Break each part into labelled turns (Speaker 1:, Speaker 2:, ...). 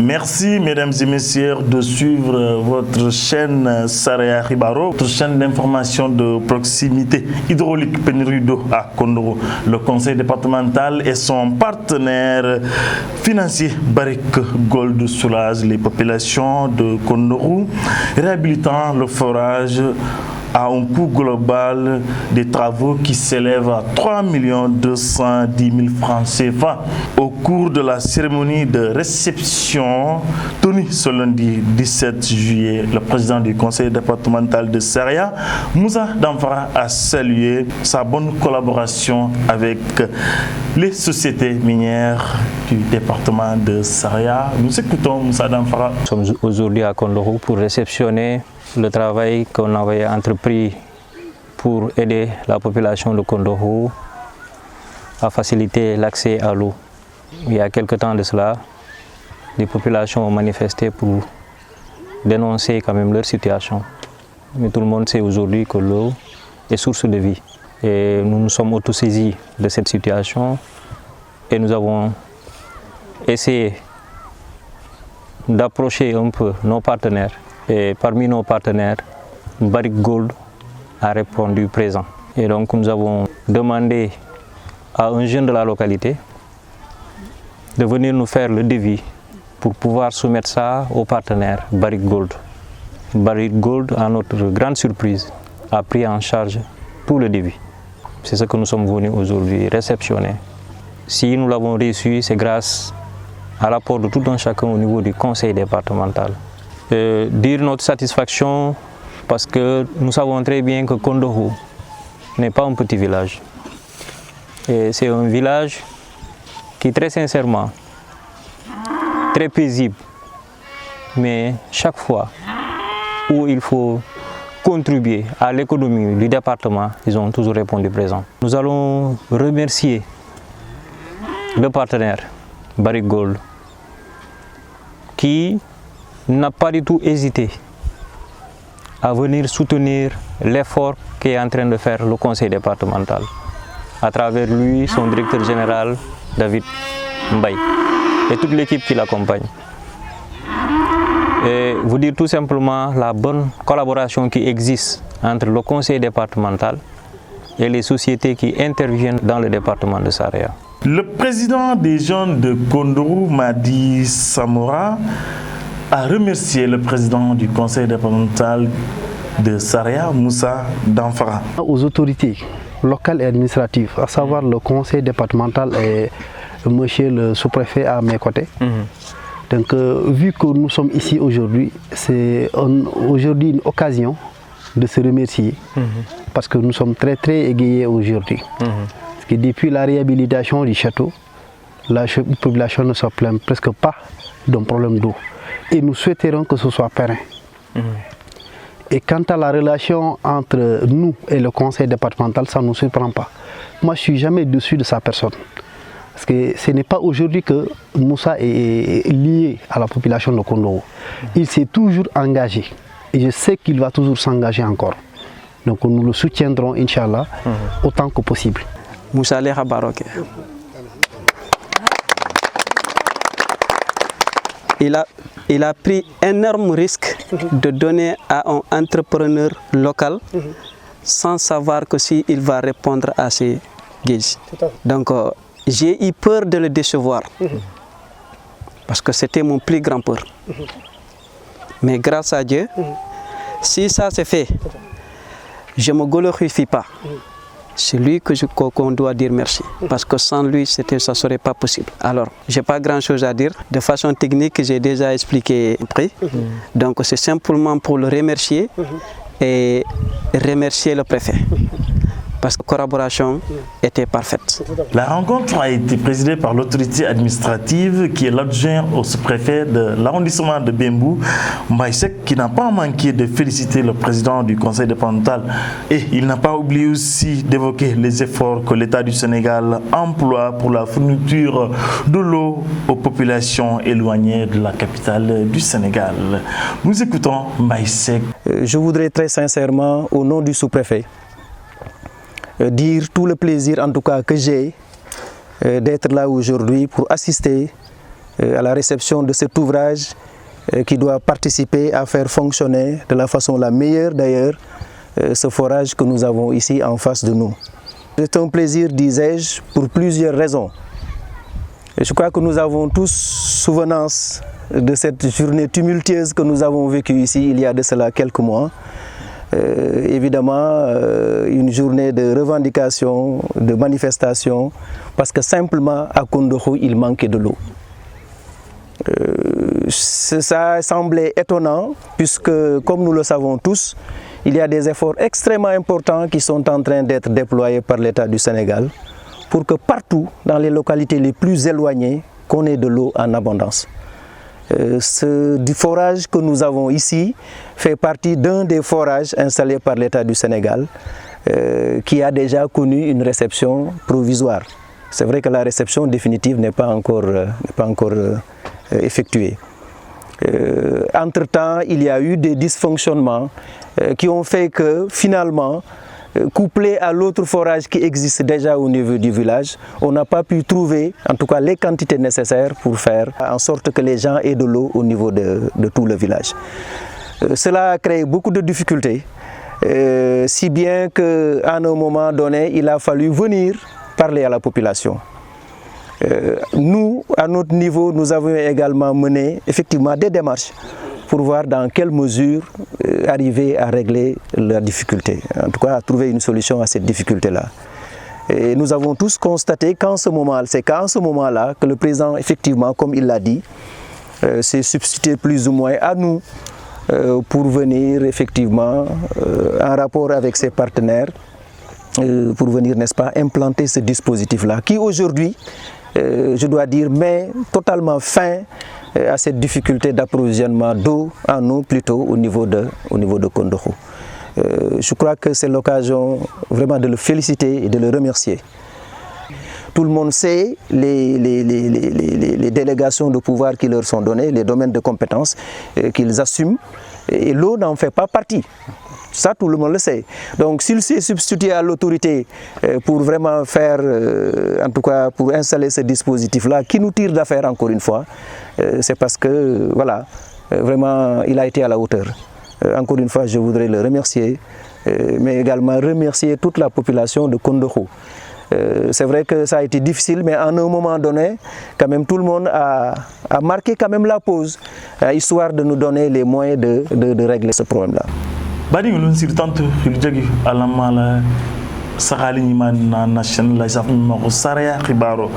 Speaker 1: Merci mesdames et messieurs de suivre votre chaîne Saraya Ribaro, votre chaîne d'information de proximité hydraulique pénurie d'eau à Kondoro. Le conseil départemental et son partenaire financier Barrick Gold soulagent les populations de Kondoro, réhabilitant le forage à un coût global des travaux qui s'élève à 3 210 000 francs CFA. Au cours de la cérémonie de réception tenue ce lundi 17 juillet, le président du conseil départemental de Saraya, Moussa Damfara, a salué sa bonne collaboration avec les sociétés minières du département de Saraya. Nous écoutons Moussa Damfara.
Speaker 2: Nous sommes aujourd'hui à Kondoro pour réceptionner le travail qu'on avait entrepris pour aider la population de Kondoro à faciliter l'accès à l'eau. Il y a quelque temps de cela, les populations ont manifesté pour dénoncer quand même leur situation. Mais tout le monde sait aujourd'hui que l'eau est source de vie. Et nous nous sommes autosaisis de cette situation et nous avons essayé d'approcher un peu nos partenaires. Et parmi nos partenaires, Barrick Gold a répondu présent. Et donc nous avons demandé à un jeune de la localité de venir nous faire le devis pour pouvoir soumettre ça aux partenaires Barrick Gold. Barrick Gold, à notre grande surprise, a pris en charge tout le devis. C'est ce que nous sommes venus aujourd'hui réceptionner. Si nous l'avons reçu, c'est grâce à l'apport de tout un chacun au niveau du conseil départemental. Dire notre satisfaction parce que nous savons très bien que Kondoro n'est pas un petit village. C'est un village qui est très sincèrement, très paisible. Mais chaque fois où il faut contribuer à l'économie du département, ils ont toujours répondu présent. Nous allons remercier le partenaire Barrick Gold qui n'a pas du tout hésité à venir soutenir l'effort qu'est en train de faire le conseil départemental. À travers lui, son directeur général, David Mbaye, et toute l'équipe qui l'accompagne. Et vous dire tout simplement la bonne collaboration qui existe entre le conseil départemental et les sociétés qui interviennent dans le département de Saraya.
Speaker 1: Le président des jeunes de Kondoro, Madi Samora, a remercié le président du conseil départemental de Saraya, Moussa Damfara.
Speaker 3: Aux autorités locales et administratives, à savoir le conseil départemental et monsieur le sous-préfet à mes côtés. Donc, vu que nous sommes ici aujourd'hui, c'est aujourd'hui une occasion de se remercier parce que nous sommes très égayés aujourd'hui. Parce que depuis la réhabilitation du château, la population ne se plaint presque pas d'un problème d'eau. Et nous souhaiterons que ce soit périn. Et quant à la relation entre nous et le conseil départemental, ça ne nous surprend pas. Moi, je ne suis jamais dessus de sa personne. Parce que ce n'est pas aujourd'hui que Moussa est lié à la population de Kondoro. Il s'est toujours engagé. Et je sais qu'il va toujours s'engager encore. Donc nous le soutiendrons, Inch'Allah, autant que possible.
Speaker 4: Moussa Leha Baroke. Il a pris un énorme risque de donner à un entrepreneur local sans savoir que s'il va répondre à ses guises. Donc j'ai eu peur de le décevoir parce que c'était mon plus grand peur. Mais grâce à Dieu, si ça s'est fait, je ne me glorifie pas. C'est lui qu'on doit dire merci. Parce que sans lui, ça ne serait pas possible. Alors, je n'ai pas grand-chose à dire. De façon technique, j'ai déjà expliqué le prix. Donc, c'est simplement pour le remercier et remercier le préfet. Parce que la collaboration était parfaite.
Speaker 1: La rencontre a été présidée par l'autorité administrative qui est l'adjoint au sous-préfet de l'arrondissement de Bembou, Mbaïsek, qui n'a pas manqué de féliciter le président du conseil départemental. Et il n'a pas oublié aussi d'évoquer les efforts que l'État du Sénégal emploie pour la fourniture de l'eau aux populations éloignées de la capitale du Sénégal. Nous écoutons Mbaïsek.
Speaker 5: Je voudrais très sincèrement, au nom du sous-préfet, dire tout le plaisir en tout cas que j'ai d'être là aujourd'hui pour assister à la réception de cet ouvrage qui doit participer à faire fonctionner de la façon la meilleure d'ailleurs ce forage que nous avons ici en face de nous. C'est un plaisir, disais-je, pour plusieurs raisons. Et je crois que nous avons tous souvenance de cette journée tumultueuse que nous avons vécue ici il y a de cela quelques mois. Évidemment, une journée de revendication, de manifestation, parce que simplement à Kondokho, il manquait de l'eau. Ça semblait étonnant, puisque comme nous le savons tous, il y a des efforts extrêmement importants qui sont en train d'être déployés par l'État du Sénégal pour que partout, dans les localités les plus éloignées, qu'on ait de l'eau en abondance. Ce forage que nous avons ici fait partie d'un des forages installés par l'État du Sénégal qui a déjà connu une réception provisoire. C'est vrai que la réception définitive n'est pas encore effectuée. Entre-temps, il y a eu des dysfonctionnements qui ont fait que finalement, couplé à l'autre forage qui existe déjà au niveau du village, on n'a pas pu trouver en tout cas les quantités nécessaires pour faire en sorte que les gens aient de l'eau au niveau de tout le village. Cela a créé beaucoup de difficultés, si bien qu'à un moment donné, il a fallu venir parler à la population. Nous, à notre niveau, nous avons également mené effectivement des démarches pour voir dans quelle mesure arriver à régler la difficulté, en tout cas à trouver une solution à cette difficulté-là. Et nous avons tous constaté c'est qu'en ce moment-là que le président, effectivement, comme il l'a dit, s'est substitué plus ou moins à nous pour venir effectivement en rapport avec ses partenaires, pour venir, n'est-ce pas, implanter ce dispositif-là, qui aujourd'hui, je dois dire, met totalement fin à cette difficulté d'approvisionnement d'eau en eau plutôt au niveau de Kondokho. Je crois que c'est l'occasion vraiment de le féliciter et de le remercier. Tout le monde sait les délégations de pouvoir qui leur sont données, les domaines de compétences qu'ils assument, et l'eau n'en fait pas partie. Ça, tout le monde le sait. Donc, s'il s'est substitué à l'autorité pour vraiment faire, en tout cas, pour installer ce dispositif-là, qui nous tire d'affaire encore une fois, c'est parce que, voilà, vraiment, il a été à la hauteur. Encore une fois, je voudrais le remercier, mais également remercier toute la population de Kondokho. C'est vrai que ça a été difficile, mais à un moment donné, quand même, tout le monde a marqué quand même la pause, histoire de nous donner les moyens de régler ce problème-là.
Speaker 1: Badi ngulun sir tantu il jagi alamala saxali ñiman na national la saf mako saraya xibaro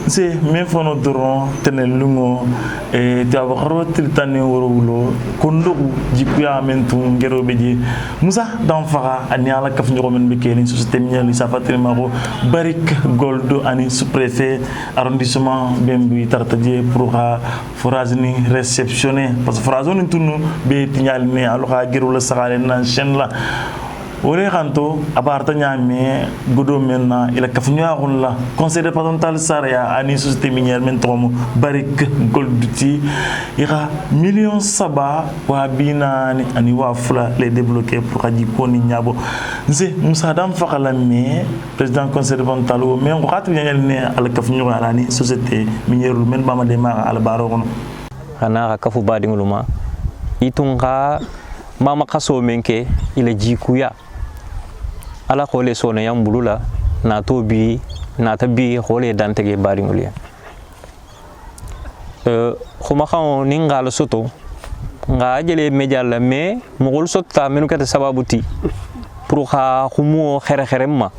Speaker 1: c'est mais fono doron tenel lungo e taw xaro tiltane worowulo kondogu jikuya mentu ngero beji musa dan faxa ani ala kaf ñoro men bekeli société minière sa fatri mako barik gold ani sous-préfet arrondissement bembi tartadie pour forage ni réceptionner parce que forage on tunu be tinyal ne aloxa gero la saxale na chaîne la Ore kanto abarta nyame godo menna ila kafnya la conseil départemental Saraya ani société minière men tom barik golduti ira million saba wa bina ani wa fula les débloquer pour kadi koni nyabo nse musa dam fakala me président conseil départemental o men khatu nyal ne ala kafnya ani société minière men bama de ma al baro kono
Speaker 2: ana kafu badinguluma itunga mama kaso menke ila jikuya ala khole sona yambulula na tobi na tabi khole dantege bari ngulia khuma khaw ningal soto nga jele medial me mugul sotta menu kata sababuti pour kha khumo khere kheremma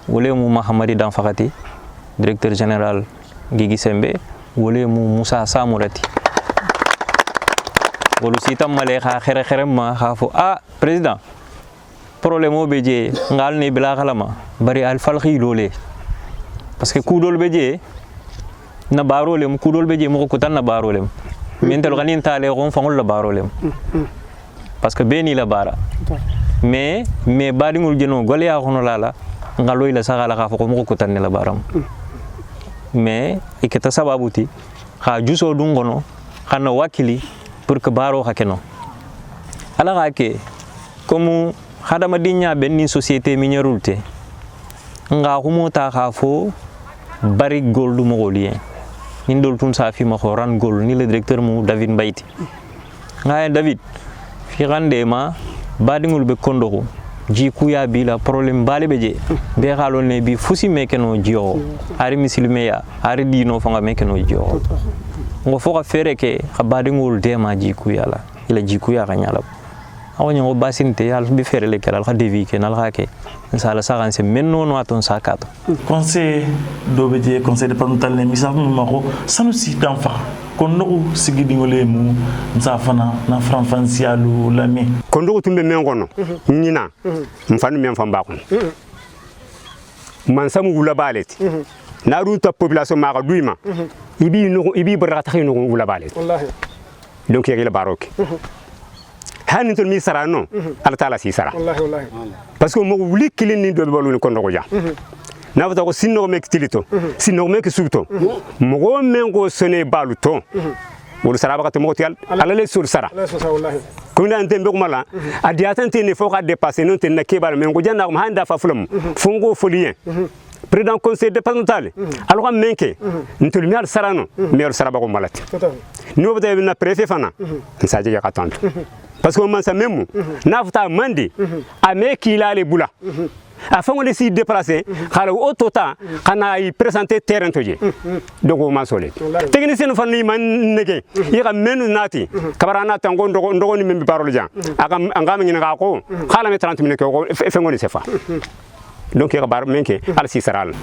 Speaker 2: wole mu mahamadi dan fakati directeur général Gigi Sembe wole mu Moussa Samurati wolu sitam male kha khere kheremma khafu président problème o beje ngal ne bila khalama bari al falxi lolé parce que kudol beje na barolem kudol beje mo ko tan na barolem mentel ganin tale gon fangol la barolem parce que beni la bara mais badingul jeno gole ya hono lala ngaloy la sagala ka ko mo ko tan la baram mais ikata sababuti kha juso dungono xana wakili pour que baro hakeno ala ga ke comme hadama dinya benni société miniérulte nga humota khafo bari goldu mogolien indol tun sa fi ma ko ran gol ni le directeur mu David Mbayti ngaye David fi rande ma badingul be kondoko ji kuya bi la problème bale beje be xalon ne bi fusi mekeno jio ari misilmeya ari dino fanga mekeno jio ngo foka fere ke badingul de ma ji kuya la ila ji kuya ga nyala awon ngo basinte yal bi fere le kala ka devi ke nal ke sala saganse menno no aton sakato
Speaker 1: conseil dobeje conseil départemental ne misaf mako sanusi danfa kondo sigidi ngole mu msafana na franfancialu lami
Speaker 6: kondo tumbe men gono nyina mfanu men famba kon man samu wula baleti na ruta population ma duima ibi barata khino wula baleti wallahi donc yegila baroke hanin to mi sarano ala taala si sara wallahi parce que mo wuli kilin ni do balu kondo ko ja na fata ko sinno mek tilito sinno mek suto mo men ko sone balu to wol sara ba ka to mo tial ala le sur sara wallahi ko ndan tembe ko mala adiatan tene fo ka dépasser non ten nakebal men ko janda ko handa fa fulam fongo folien président conseil départemental alors menke ntol mi al sarano mi al saraba ko malati ni o bata na préfet fana sa jega ka tanto parce que man sa même na fata mandi a me kila le bula afin de s'y déplacer au total kana y présenter terrain toje donc o masole technicien fan ni man nege yega menu nati kabarana tango ndogo ni membi parole jan anga ngina ga ko khala me 30 minutes ko fengoni sefa donc yega bar menke al sisaral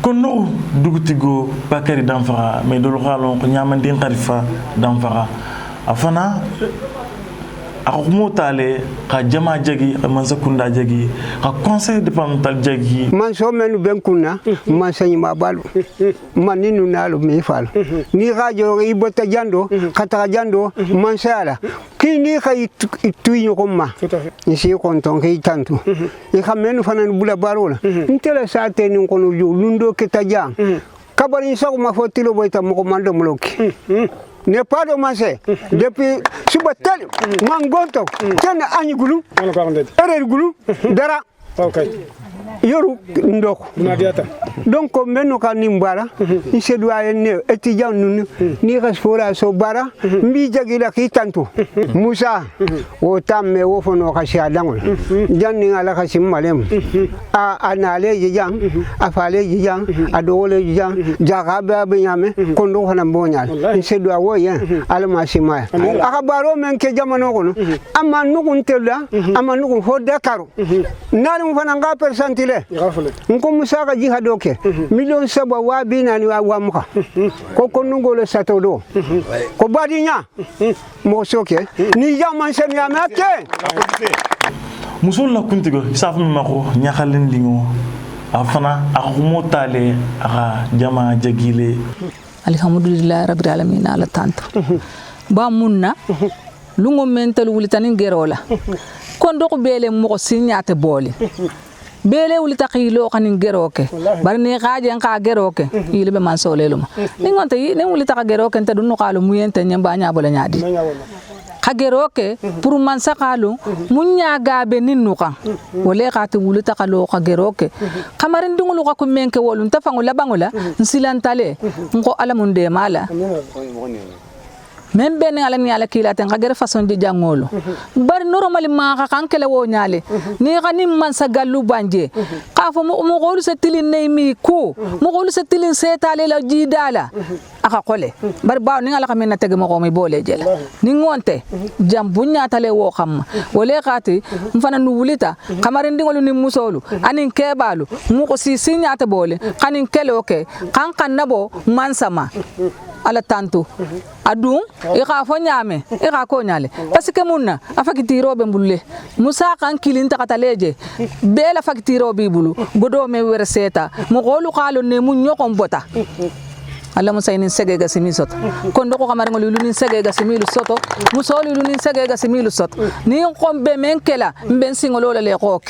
Speaker 1: kono dugutigo bakari danfara mais do lo xalon ko nyamandin khalifa danfara afana ako tale ka jama jagi man sakunda jagi ka conseil départemental jagi
Speaker 7: man so menu ben kunna man sanyi ma balu man ni nunalo mi fal ni radio ibota jando kata jando man sala ki ni kay tuyi ko ma ni si kon ton kay tantu e xamenu fanan bula barola ntela sa te ni ko no lundo ke tajang kabari sa ko ma fotilo boyta mo ko mando mloki ne pas de manger depuis subatel mangonto tan ani gulu ere gulu dara okay yoru ndoko donc menno ka nimbara ni se doit ne étudiant nous ni respora so bara mbi jagila ki tantu musa o tamme wo fono ka sha dangol janni ala ka simmalem a anale jang a fale jang a dole jang jaga ba benyame kondo hana bonyal ni se doit wo yen ala ma simaya aka baro men ke jamano kono amma nukun tella amma nukun ho dakaro nalu fana nga percentile nko musaka jihadoke million saba wa bina ni wa muka ko konungo le satodo ko badinya mo soke ni jaman sen ya make
Speaker 1: musul la kuntigo safu mako nyakalen lingo afana akumo tale aka jama jagile
Speaker 8: alhamdulillah rabbil alamin ala tanta ba munna lungo mental wulitanin gerola kondo ko bele mo sinyate boli bele wulita khilo kanin geroke bar ni xaje nga geroke yile be man soleluma ni ngonte ni wulita ka geroke nta dunu xalu muyente nyamba nya bola nyaadi ka geroke pour man sakalu munya gabe ninnu kan wole xati wulita ka lo ka geroke kamarin dungulu ka ko menke wolun ta fangu labangula nsilantale ngo alamunde mala même ben ala ni ala kila tan gere façon de jangolo bar normali ma ka kankele wo nyale ni gani man sa gallu banje qafo mo golu sa tilin nay mi ko mo golu sa tilin setale la jidala aka kole bar ba ni ala kamena tege mo ko mi bole jela ni ngonte jam bunya tale wo xam wole khati mfana nu wulita kamarin dingolu ni musolu anin kebalu mu ko si sinyata bole kanin keloke kan nabo man sama ala tantu adum e ka fo nyame e ka ko nyale parce que munna afakitiro be mbulle musa kan kilinta kataleje bela fakitiro bi bulu godo me wer seta mo golu khalo ne mun nyoko mbota alla musaynin sege ga simi soto kondo ko kamar ngol lunin sege ga simi lu soto musoli lunin sege ga simi lu soto ni ko be men kela ben singolo le ko